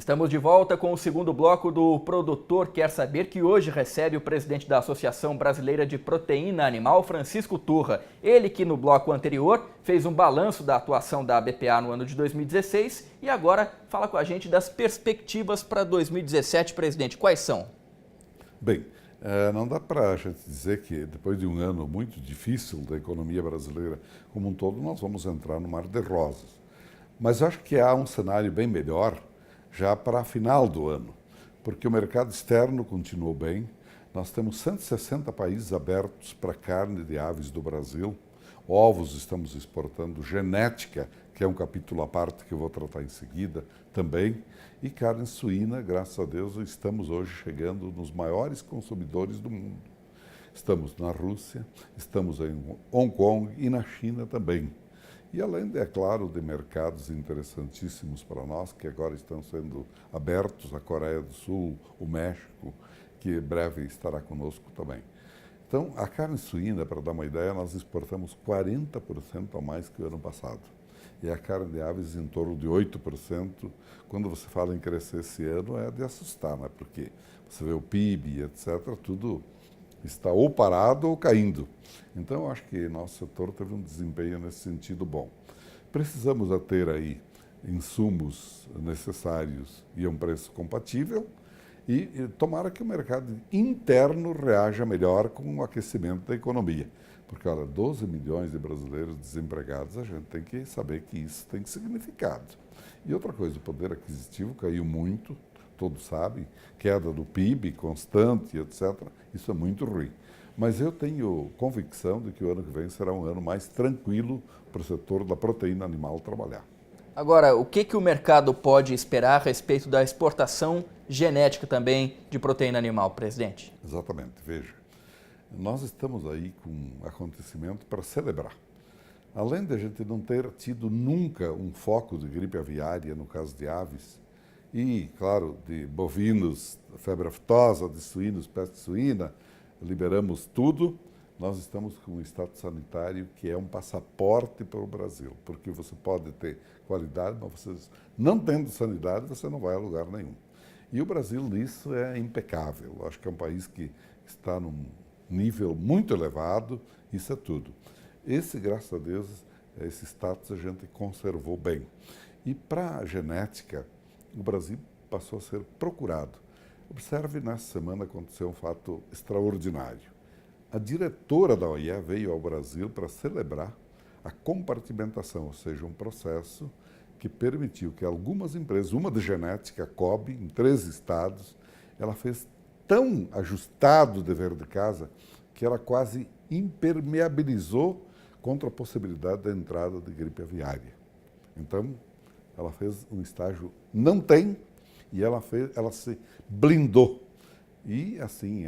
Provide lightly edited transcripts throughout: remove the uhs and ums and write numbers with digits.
Estamos de volta com o segundo bloco do Produtor Quer Saber, que hoje recebe o presidente da Associação Brasileira de Proteína Animal, Francisco Turra. Ele que no bloco anterior fez um balanço da atuação da BPA no ano de 2016 e agora fala com a gente das perspectivas para 2017. Presidente, quais são? Bem, não dá para a gente dizer que depois de um ano muito difícil da economia brasileira como um todo, nós vamos entrar no mar de rosas. Mas eu acho que há um cenário bem melhor já para a final do ano, porque o mercado externo continuou bem. Nós temos 160 países abertos para carne de aves do Brasil. Ovos estamos exportando, genética, que é um capítulo à parte que eu vou tratar em seguida, também. E carne suína, graças a Deus, estamos hoje chegando nos maiores consumidores do mundo. Estamos na Rússia, estamos em Hong Kong e na China também. E além, é claro, de mercados interessantíssimos para nós, que agora estão sendo abertos, a Coreia do Sul, o México, que breve estará conosco também. Então, a carne suína, para dar uma ideia, nós exportamos 40% a mais que o ano passado. E a carne de aves em torno de 8%. Quando você fala em crescer esse ano, é de assustar, né? Porque você vê o PIB, etc., tudo está ou parado ou caindo. Então, eu acho que nosso setor teve um desempenho nesse sentido bom. Precisamos ter aí insumos necessários e a um preço compatível e tomara que o mercado interno reaja melhor com o aquecimento da economia. Porque, olha, 12 milhões de brasileiros desempregados, a gente tem que saber que isso tem significado. E outra coisa, o poder aquisitivo caiu muito, todos sabem, queda do PIB constante, etc. Isso é muito ruim. Mas eu tenho convicção de que o ano que vem será um ano mais tranquilo para o setor da proteína animal trabalhar. Agora, o que o mercado pode esperar a respeito da exportação genética também de proteína animal, presidente? Exatamente, veja. Nós estamos aí com um acontecimento para celebrar. Além de a gente não ter tido nunca um foco de gripe aviária, no caso de aves, e, claro, de bovinos, febre aftosa, de suínos, peste suína, liberamos tudo, nós estamos com um status sanitário que é um passaporte para o Brasil, porque você pode ter qualidade, mas você, não tendo sanidade, você não vai a lugar nenhum. E o Brasil nisso é impecável. Acho que é um país que está num nível muito elevado, isso é tudo. Esse, graças a Deus, esse status a gente conservou bem. E para a genética, o Brasil passou a ser procurado. Observe, nessa semana aconteceu um fato extraordinário. A diretora da OIE veio ao Brasil para celebrar a compartimentação, ou seja, um processo que permitiu que algumas empresas, uma de genética, a COB, em 3 estados, ela fez tão ajustado o dever de casa que ela quase impermeabilizou contra a possibilidade da entrada de gripe aviária. Então, ela fez um estágio não tem e ela se blindou. E assim,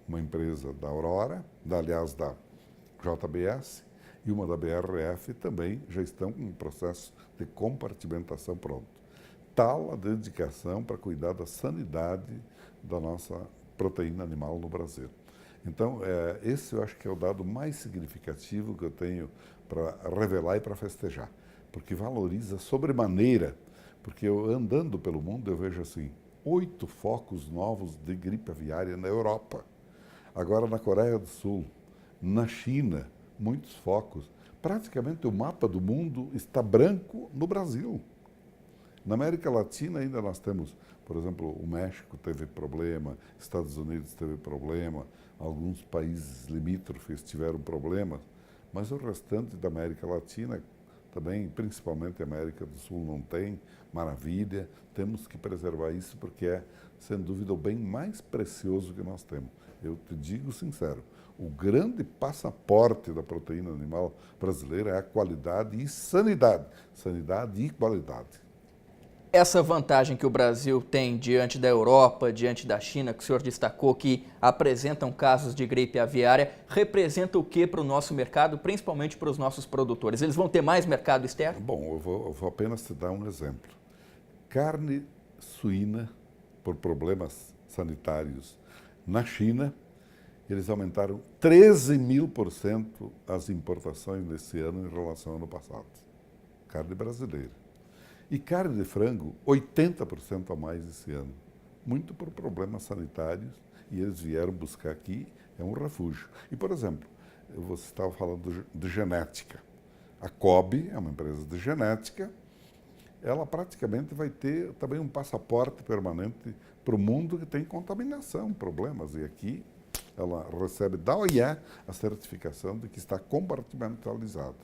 uma empresa da Aurora, aliás da JBS e uma da BRF também já estão com um processo de compartimentação pronto. Tal a dedicação para cuidar da sanidade da nossa proteína animal no Brasil. Então, esse eu acho que é o dado mais significativo que eu tenho para revelar e para festejar, porque valoriza sobremaneira, porque eu andando pelo mundo eu vejo assim, 8 focos novos de gripe aviária na Europa, agora na Coreia do Sul, na China, muitos focos. Praticamente o mapa do mundo está branco no Brasil. Na América Latina ainda nós temos, por exemplo, o México teve problema, Estados Unidos teve problema, alguns países limítrofes tiveram problemas, mas o restante da América Latina também, principalmente a América do Sul, não tem, maravilha, temos que preservar isso porque é, sem dúvida, o bem mais precioso que nós temos. Eu te digo sincero, o grande passaporte da proteína animal brasileira é a qualidade e sanidade, sanidade e qualidade. Essa vantagem que o Brasil tem diante da Europa, diante da China, que o senhor destacou que apresentam casos de gripe aviária, representa o que para o nosso mercado, principalmente para os nossos produtores? Eles vão ter mais mercado externo? Bom, eu vou apenas te dar um exemplo. Carne suína, por problemas sanitários na China, eles aumentaram 13.000% as importações nesse ano em relação ao ano passado. Carne brasileira. E carne de frango, 80% a mais esse ano. Muito por problemas sanitários, e eles vieram buscar aqui, é um refúgio. E, por exemplo, você estava falando de genética. A COB é uma empresa de genética, ela praticamente vai ter também um passaporte permanente para o mundo que tem contaminação, problemas. E aqui ela recebe da OIE a certificação de que está compartimentalizada.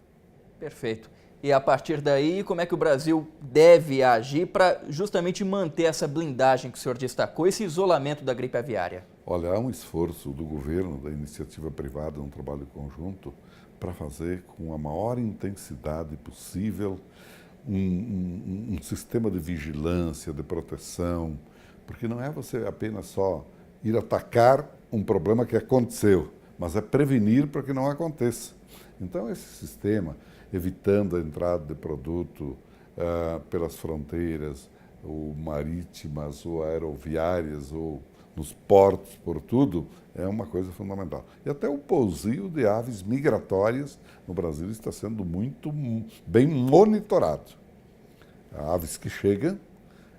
Perfeito. E a partir daí, como é que o Brasil deve agir para justamente manter essa blindagem que o senhor destacou, esse isolamento da gripe aviária? Olha, há um esforço do governo, da iniciativa privada, um trabalho conjunto, para fazer com a maior intensidade possível um sistema de vigilância, de proteção, porque não é você apenas só ir atacar um problema que aconteceu, mas é prevenir para que não aconteça. Então, esse sistema, evitando a entrada de produto pelas fronteiras, ou marítimas, ou aeroviárias, ou nos portos, por tudo, é uma coisa fundamental. E até o pousio de aves migratórias no Brasil está sendo muito bem monitorado. Aves que chegam,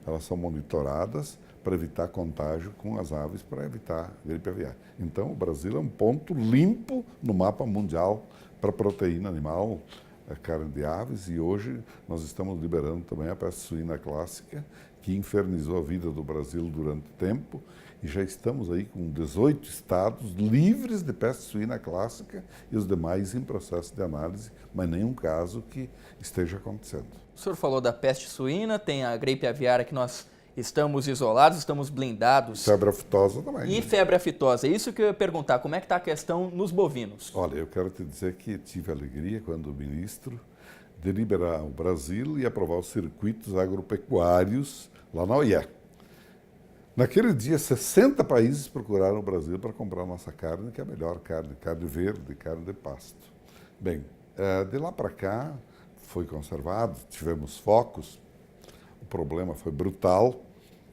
elas são monitoradas para evitar contágio com as aves, para evitar gripe aviária. Então, o Brasil é um ponto limpo no mapa mundial para proteína animal, carne de aves, e hoje nós estamos liberando também a peste suína clássica, que infernizou a vida do Brasil durante tempo, e já estamos aí com 18 estados livres de peste suína clássica e os demais em processo de análise, mas nenhum caso que esteja acontecendo. O senhor falou da peste suína, tem a gripe aviária que nós estamos isolados, estamos blindados. Febre aftosa também. E febre aftosa. Isso que eu ia perguntar, como é que está a questão nos bovinos? Olha, eu quero te dizer que tive alegria quando o ministro de liberar o Brasil e aprovar os circuitos agropecuários lá na OIE. Naquele dia, 60 países procuraram o Brasil para comprar nossa carne, que é a melhor carne, carne verde, carne de pasto. Bem, de lá para cá foi conservado, tivemos focos, o problema foi brutal,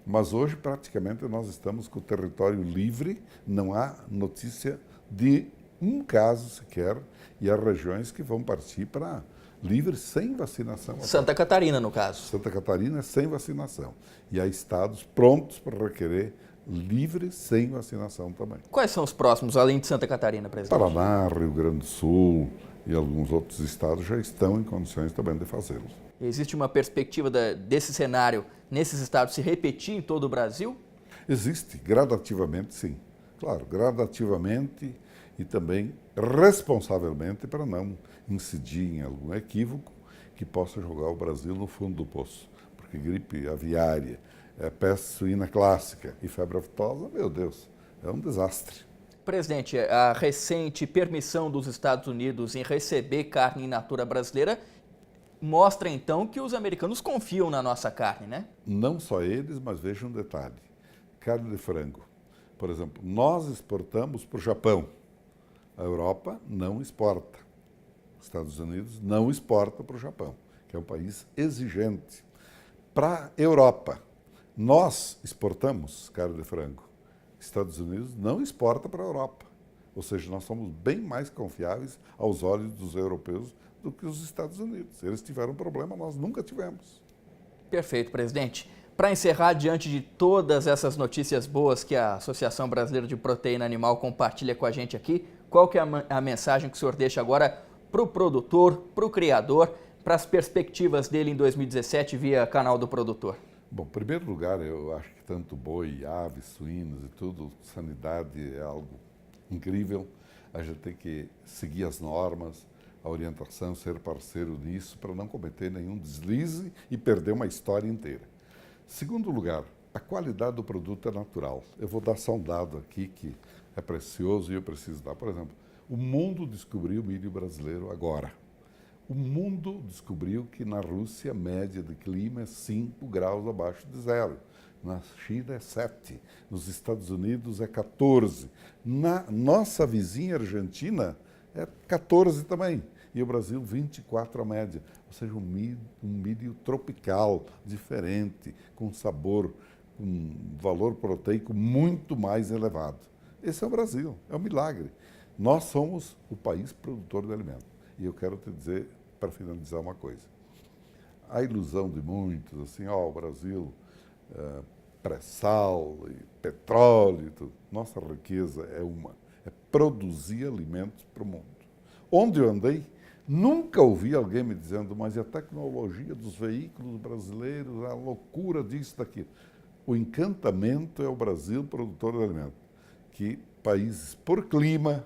mas hoje praticamente nós estamos com o território livre, não há notícia de um caso sequer, e há regiões que vão partir para livre sem vacinação. Santa Catarina, no caso. Santa Catarina sem vacinação. E há estados prontos para requerer livre sem vacinação também. Quais são os próximos, além de Santa Catarina, presidente? Paraná, Rio Grande do Sul e alguns outros estados já estão em condições também de fazê-lo. Existe uma perspectiva desse cenário nesses estados se repetir em todo o Brasil? Existe, gradativamente sim. Claro, gradativamente e também responsavelmente para não incidir em algum equívoco que possa jogar o Brasil no fundo do poço. Porque gripe aviária, peste suína clássica e febre aftosa, meu Deus, é um desastre. Presidente, a recente permissão dos Estados Unidos em receber carne in natura brasileira mostra então que os americanos confiam na nossa carne, né? Não só eles, mas veja um detalhe. Carne de frango. Por exemplo, nós exportamos para o Japão. A Europa não exporta. Os Estados Unidos não exporta para o Japão, que é um país exigente. Para a Europa, nós exportamos carne de frango. Estados Unidos não exporta para a Europa. Ou seja, nós somos bem mais confiáveis aos olhos dos europeus do que os Estados Unidos. Eles tiveram um problema, nós nunca tivemos. Perfeito, presidente. Para encerrar, diante de todas essas notícias boas que a Associação Brasileira de Proteína Animal compartilha com a gente aqui, qual que é a mensagem que o senhor deixa agora para o produtor, para o criador, para as perspectivas dele em 2017 via canal do produtor? Bom, em primeiro lugar, eu acho que tanto boi, aves, suínos e tudo, sanidade é algo incrível. A gente tem que seguir as normas, a orientação, ser parceiro nisso, para não cometer nenhum deslize e perder uma história inteira. Segundo lugar, a qualidade do produto é natural. Eu vou dar só um dado aqui que é precioso e eu preciso dar. Por exemplo, o mundo descobriu o milho brasileiro agora. O mundo descobriu que na Rússia a média de clima é 5 graus abaixo de zero. Na China é 7. Nos Estados Unidos é 14. Na nossa vizinha Argentina é 14 também. E o Brasil 24 a média. Ou seja, um milho tropical, diferente, com sabor, com valor proteico muito mais elevado. Esse é o Brasil, é um milagre. Nós somos o país produtor de alimento. E eu quero te dizer, para finalizar, uma coisa. a ilusão de muitos, assim, o Brasil, pré-sal, e petróleo, e tudo. Nossa riqueza é produzir alimentos para o mundo. Onde eu andei, nunca ouvi alguém me dizendo, mas a tecnologia dos veículos brasileiros, a loucura disso, daquilo. O encantamento é o Brasil produtor de alimentos, que países por clima,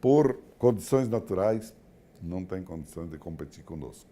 por condições naturais, não têm condições de competir conosco.